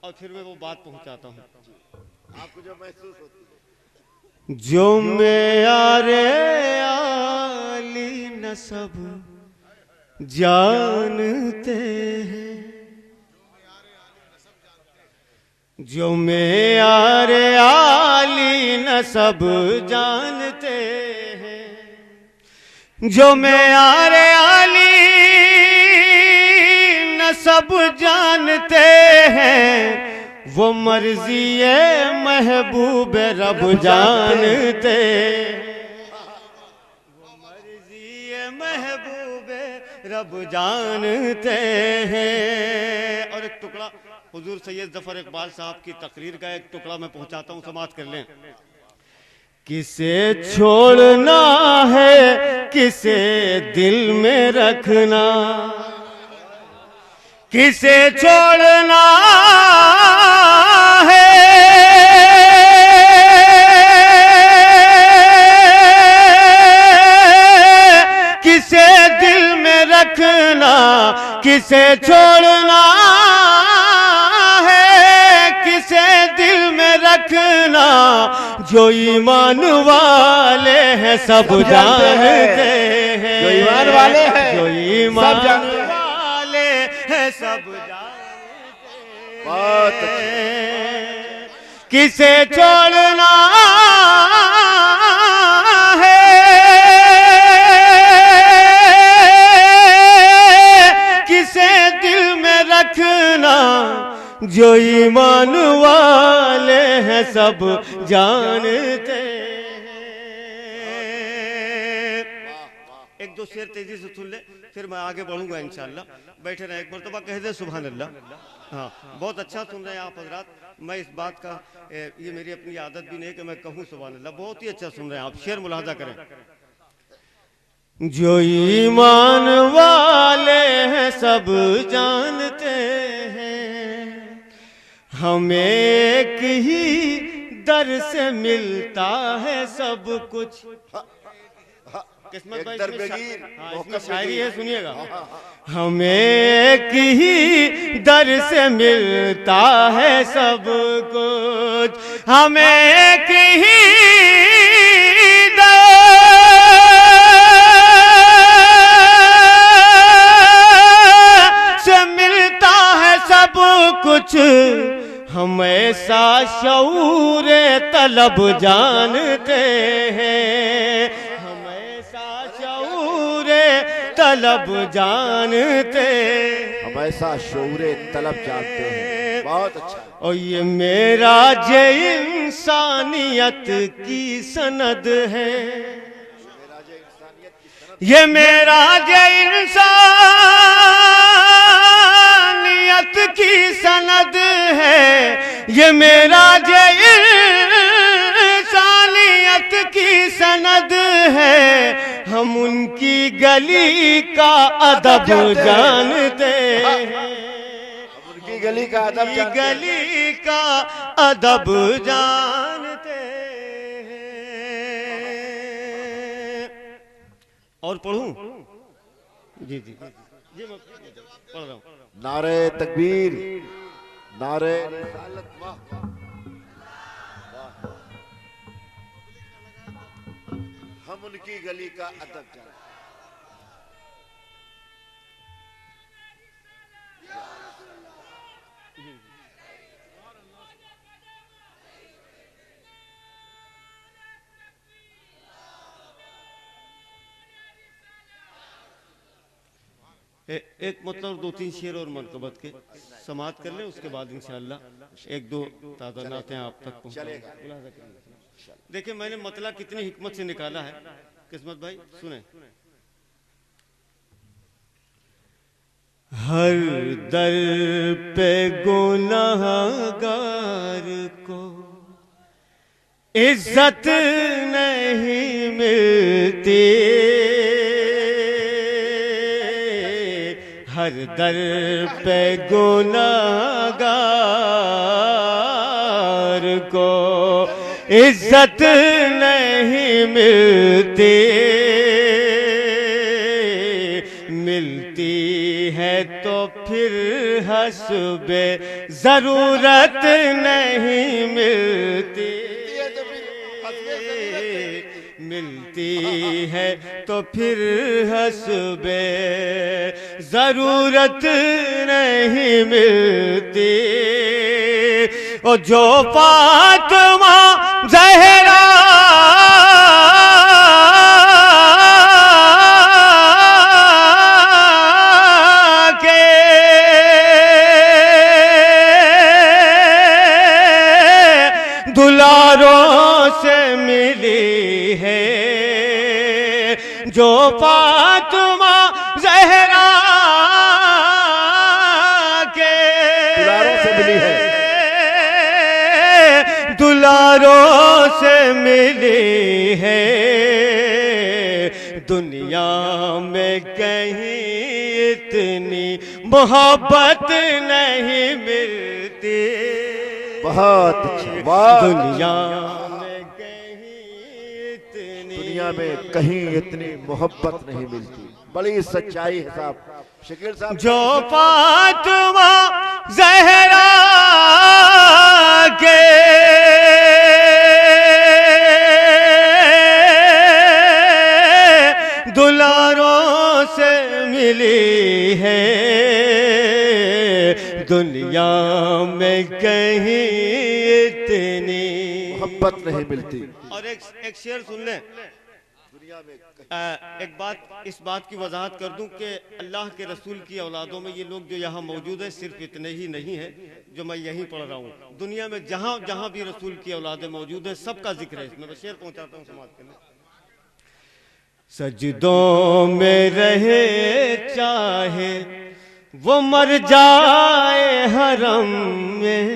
और फिर मैं वो बात पहुंचाता हूँ आपको जो महसूस होती है। जो मेरे आली न सब जानते हैं, जो मेरे आली न सब जानते हैं, जो मेरे आली न सब जानते हैं, वो मर्जी महबूब रब जानते, वो मर्जी महबूब रब जानते हैं। और एक टुकड़ा हुजूर सैयद जफर इकबाल साहब की तकरीर का एक टुकड़ा मैं पहुंचाता हूं, समाप्त कर लें। किसे छोड़ना है किसे दिल में रखना, किसे छोड़ना है किसे दिल में रखना, किसे छोड़ना है किसे दिल में रखना, जो ईमान वाले हैं सब जानते हैं, जो ईमान वाले हैं जो ईमान सब जानते हैं, वाले हैं सब जानते बहुत हैं। किसे छोड़ना है किसे दिल में रखना, जो ईमान वाले हैं सब जानते हैं। एक दो शेर तेजी से सुन ले फिर मैं आगे बढ़ूंगा इंशाल्लाह। बैठे रहे, एक मरतबा कह दे सुभान अल्लाह। हाँ, बहुत अच्छा सुन रहे हैं आप हजरात। मैं इस बात का ये मेरी अपनी आदत भी नहीं कि मैं कहूँ सुभान अल्लाह। बहुत ही अच्छा सुन रहे हैं आप, शेर मुलाहजा करें। जो ईमान वाले हैं सब जानते हैं, हमें एक ही दर से मिलता है सब कुछ। किस्मत भाई इसमें शायरी है, सुनिएगा। हमें एक ही दर से मिलता है सब कुछ, हमें एक ही दर से मिलता है सब कुछ, हम ऐसा शऊर तलब जानते हैं, हम ऐसा शऊर तलब जानते, हम ऐसा शऊर तलब जानते हैं। बहुत अच्छा। और ये मेरा जे इंसानियत की सनद है, ये मेरा जे इंसानियत की सनद है, ये मेरा जे इंसानियत की सनद है, हम उनकी गली का अदब जानते हैं, उनकी गली का अदब जानते हैं। गली का अदब जानते हैं। और पढ़ूं? जी जी जी मैं पढ़ रहा हूँ। नारे तकबीर, नारे रिसालत, वाह वाह वाह। हम उनकी गली का अदब जानते हैं। एक मतलब दो तीन शेर और मरतबत के समाप्त कर लें, उसके बाद इंशाअल्लाह एक दो ताज़ा नातें आप तक पहुँचेगा। देखिए मैंने मतला कितनी हिकमत से निकाला है किस्मत भाई, सुने। हर दर पे गुनाहगार को इज्जत नहीं मिलती, हर दर पे गुनाहगार को इज्जत नहीं मिलती, मिलती है तो फिर हस्बे जरूरत नहीं मिलती, मिलती है तो फिर हस्बे जरूरत नहीं मिलती। और जो फातिमा ज़हरा दुलारों से मिली है, जो फातिमा ज़हरा के दुलारों से मिली है, दुलारों से मिली है, दुनिया में कहीं इतनी मोहब्बत नहीं मिलती। बहुत अच्छा, वाह। दुनिया में कहीं इतनी मोहब्बत नहीं मिलती। बड़ी सच्चाई है साहब, शकील साहब। जो फातिमा ज़हरा के दुलारों से मिली है, दुनिया में कहीं इतनी मोहब्बत नहीं मिलती। और एक शेर सुन लें। दुनिया में एक बात, इस बात की वजाहत कर दूं कि अल्लाह के रसूल की औलादों में ये लोग जो यहाँ मौजूद है सिर्फ इतने ही नहीं है जो मैं यहीं पढ़ रहा हूँ। दुनिया में जहाँ जहाँ भी रसूल की औलादें मौजूद है सबका जिक्र है इसमें। मैं शेर पहुँचाता हूँ समाज के लिए। सजदों में रहे चाहे वो मर जाए हरम में,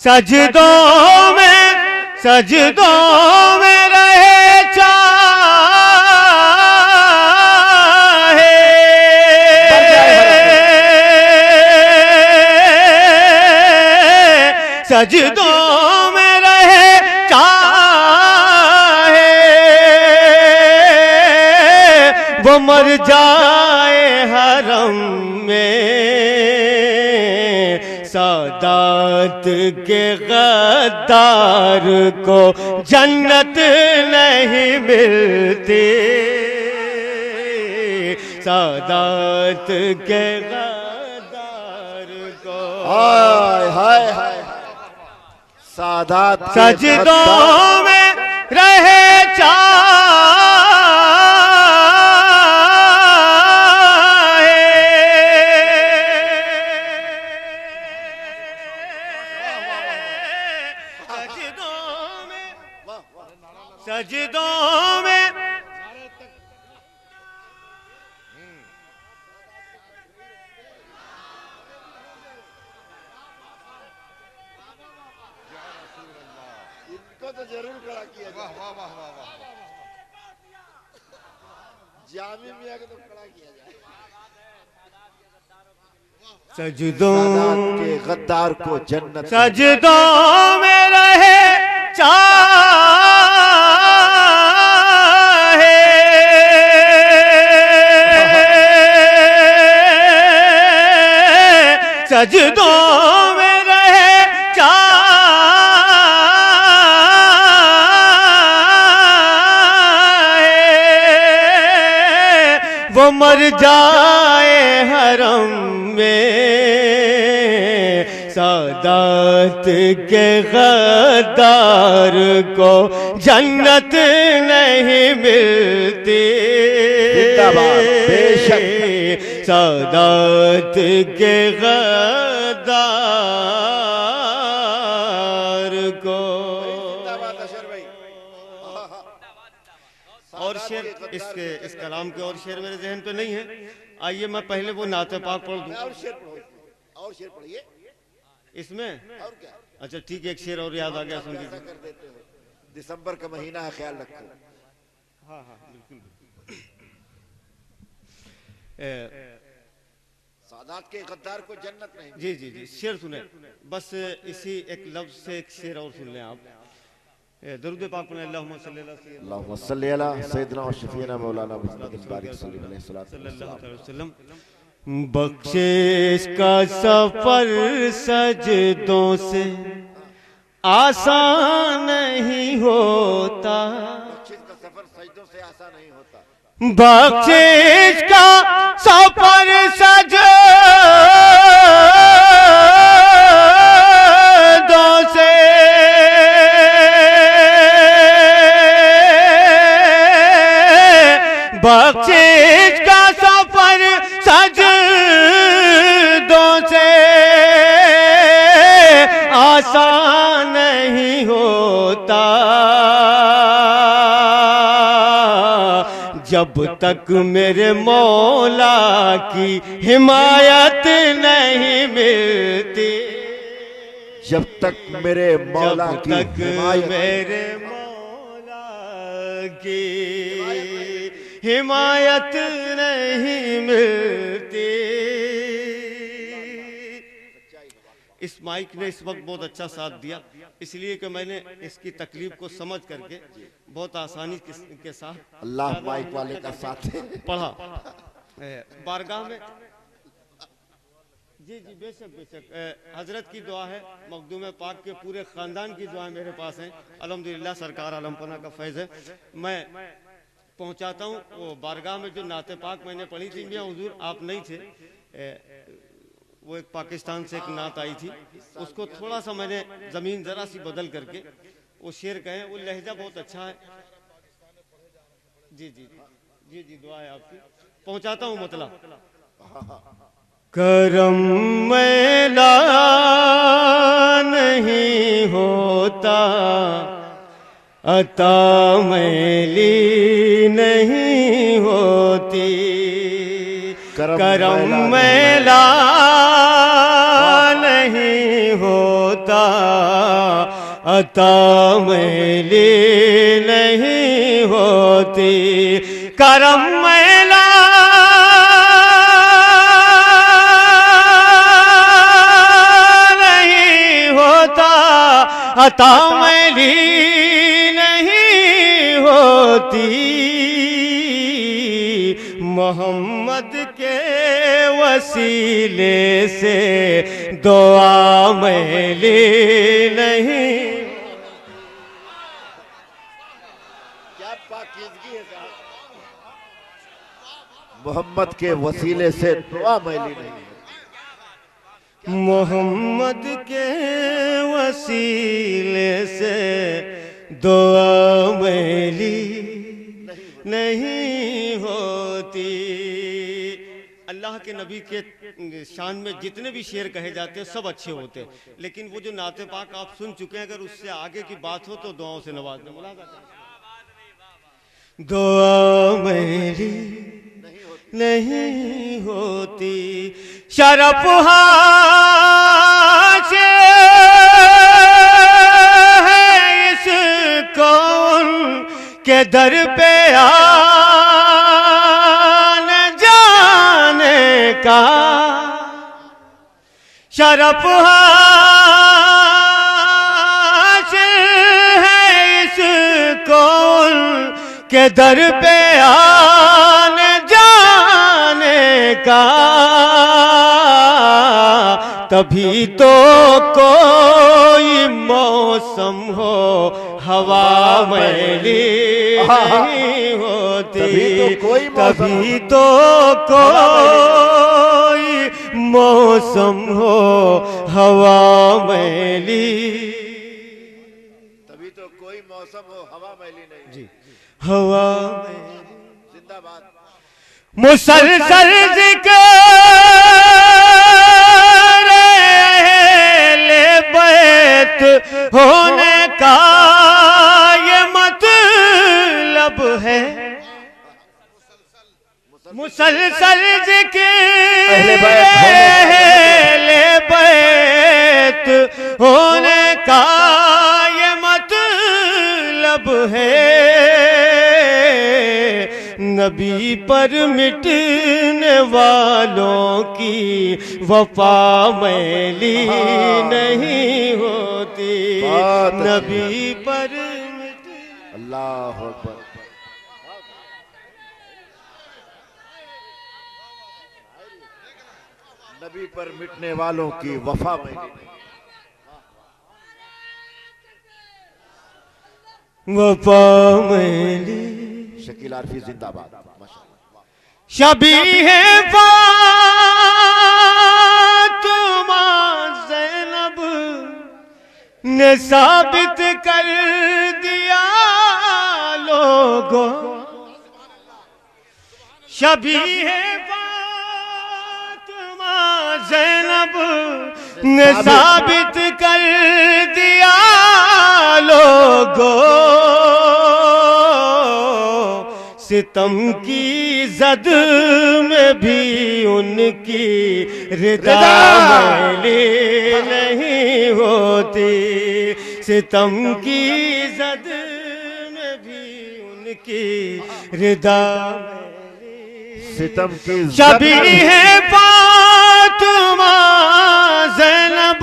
सजदों में रहे चाहे सजदों में रहे चाहे वो मर जाए हरम में, सादात के गद्दार को जन्नत नहीं मिलती, सादात के गद्दार को। हाय हाय हाय, सादात सजदों में रहे सजदों में इनको तो जरूर खड़ा किया जाए। वाह वाह वाह वाह, जामी मियां को तो खड़ा किया जाए। सजदों के गद्दार को जन्नत, सजदों में रहे चाहे सजदों में रहे चाहे वो मर जाए हरम में, सादात के गद्दार को जन्नत नहीं मिलती। जिंदाबाद, बेशक। सादात के गद्दार को। और शेर इस कलाम के और शेर मेरे जहन पे नहीं है। आइए मैं पहले वो नाते पाक पढ़ दूं। और शेर पढ़िए इसमें। और क्या? अच्छा ठीक है, एक शेर और याद आ गया, सुन लीजिए। कर देते हो, दिसंबर का महीना है, ख्याल रखो। हाँ हाँ बिल्कुल। सादात के गद्दार को जन्नत नहीं। जी जी जी, शेर सुने। बस इसी एक लफ्ज से एक शेर और सुन लें आप। दरूद पाक पढ़ें। अल्लाहुम्मा सल्ली अला सय्यिदना व शफीना मौलाना मुहम्मद बारिक सल्लल्लाहु अलैहि वसल्लम। बख्शिश का सफर सजदों से आसान नहीं होता, बख्शिश का सफर सजदों से आसान नहीं होता। बख्शिश का सफर सजदों से बख्शिश का सफर सजदों से आसान नहीं होता, जब तक मेरे मौला की हिमायत नहीं मिलती, जब तक मेरे मौला जब की तक हिमायत, मेरे मौला की हिमायत नहीं मिलती। इस माइक ने इस वक्त बहुत अच्छा साथ दिया, इसलिए कि मैंने इसकी तकलीफ को समझ करके बहुत आसानी के साथ अल्लाह माइक वाले का साथ है। पढ़ा बारगाह में। जी जी बेशक बेशक, हजरत की दुआ है, मखदूम पाक के पूरे खानदान की दुआएं मेरे पास हैं। अल्हम्दुलिल्लाह सरकार आलमपना का फैज़ है। मैं पहुंचाता हूँ वो बारगाह में जो नाते पाक मैंने पढ़ी थी। मियाँ हुजूर आप नहीं थे, वो एक पाकिस्तान से एक नात आई थी, उसको थोड़ा सा मैंने ज़मीन ज़रा सी बदल करके वो शेर कहें। वो लहजा बहुत अच्छा है। जी जी जी जी दुआ है आपकी। पहुंचाता हूँ मतलब। करम मैला नहीं होता, अता मैली नहीं होती, करम मैला नहीं होता, अता मैली नहीं होती, करम मैला नहीं होता, अता मैली नहीं होती, मोहम्मद के वसीले से दुआ मैली नहीं। क्या पाकीज़गी है साहब। मोहम्मद के वसीले से दुआ मैली नहीं, मोहम्मद के वसीले से दुआ मैली नहीं होती। अल्लाह के नबी के शान में जितने भी शेर कहे जाते हैं सब अच्छे होते हैं, लेकिन वो जो नाते पाक आप सुन चुके हैं, अगर उससे आगे की बात हो तो दुआओं से नवाजना। दुआ मेरी नहीं होती, शरफ है इस कौन के दर पे आने जाने का, शरफ है इस कौन के दर पे आने जाने का, तभी तो कोई मौसम हो हवा मैली नहीं होती, तभी तो कोई मौसम हो हवा मैली, तभी तो कोई मौसम हो हवा मैली नहीं। जी हवा जिंदाबाद। मुसलसल जिक्र अहले बैत होने का ये मतलब है, मुसलसल जिक्र अहले बैत होने का ये मतलब है, नबी पर मिटने वालों की वफा मैली नहीं होती, नबी पर अल्लाह अकबर। नबी पर मिटने वालों की वफा मैली नहीं। वफा मैली शकील आरफी जिंदाबाद। माशाअल्लाह। शबीह फातिमा ज़ैनब ने साबित कर दिया लोगों, शबीह फातिमा ज़ैनब ने साबित कर दिया लोगों, सितम की जद में भी उनकी रिदा मैली नहीं होती, सितम की जद में भी उनकी रिदा सितम की शबीह फातिमा ज़ैनब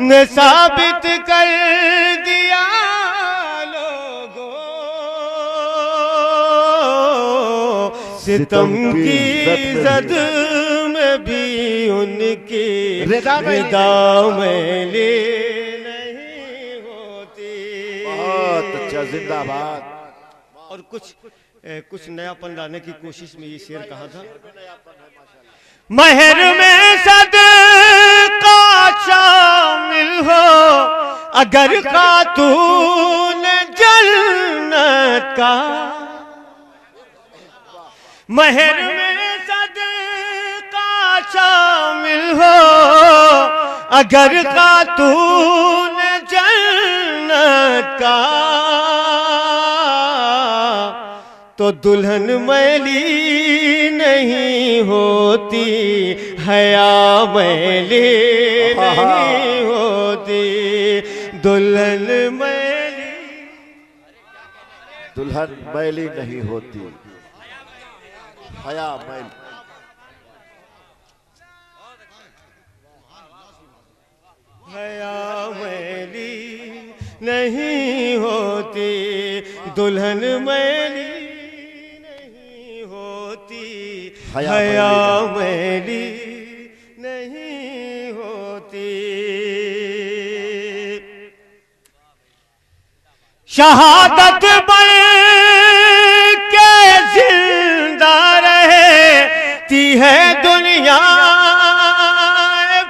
ने साबित कर दिया लोगों, सितम की जद में भी उनकी रिदा मैली नहीं होती। बहुत अच्छा, जिंदाबाद। और कुछ नयापन लाने की कोशिश में ये शेर कहा था, महर में सदका शामिल हो अगर खातून जन्नत का, महर में सदका शामिल हो अगर खातून जन्नत का, तो दुल्हन मैली नहीं होती, हया मैली नहीं होती, दुल्हन मैली नहीं होती, हया मैली। हया मैली नहीं होती, दुल्हन मैली हया मैली नहीं होती। शहादत बन के जिंदा रहती है दुनिया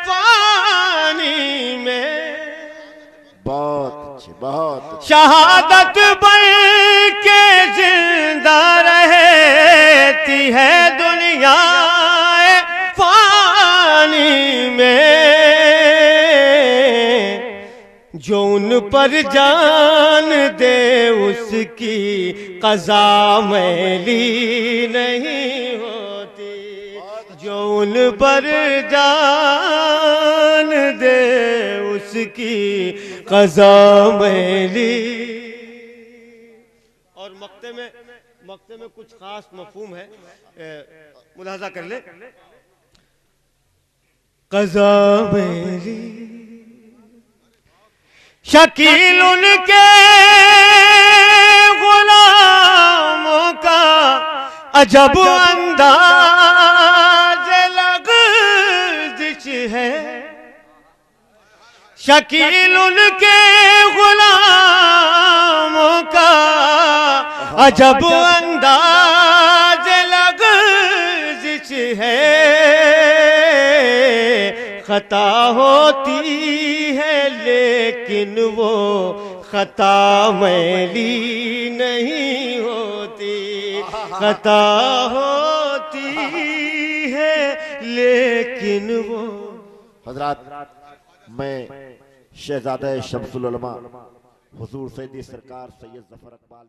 पानी में, बहुत अच्छे, बहुत अच्छे। शहादत बन के जिंदा रहती है दुनिया पानी में, जो उन पर जान दे उसकी क़ज़ा मैली नहीं होती, जो उन पर जान दे उसकी क़ज़ा मैली। और मक्ते में कुछ खास मफहूम है, मुलाहजा कर ले। क़ज़ा मैली शकील उनके गुलामों का अजब अंदाज लग़ज़िश है, शकील उनके गुलामों का अजब अंदाज लग़ज़िश है, खता होती है लेकिन वो खता मैली नहीं होती, खता होती है लेकिन वो। हजरात, मैं शहजादा शम्सुल उलमा हुजूर सैयदी सरकार सैयद जफर इकबाल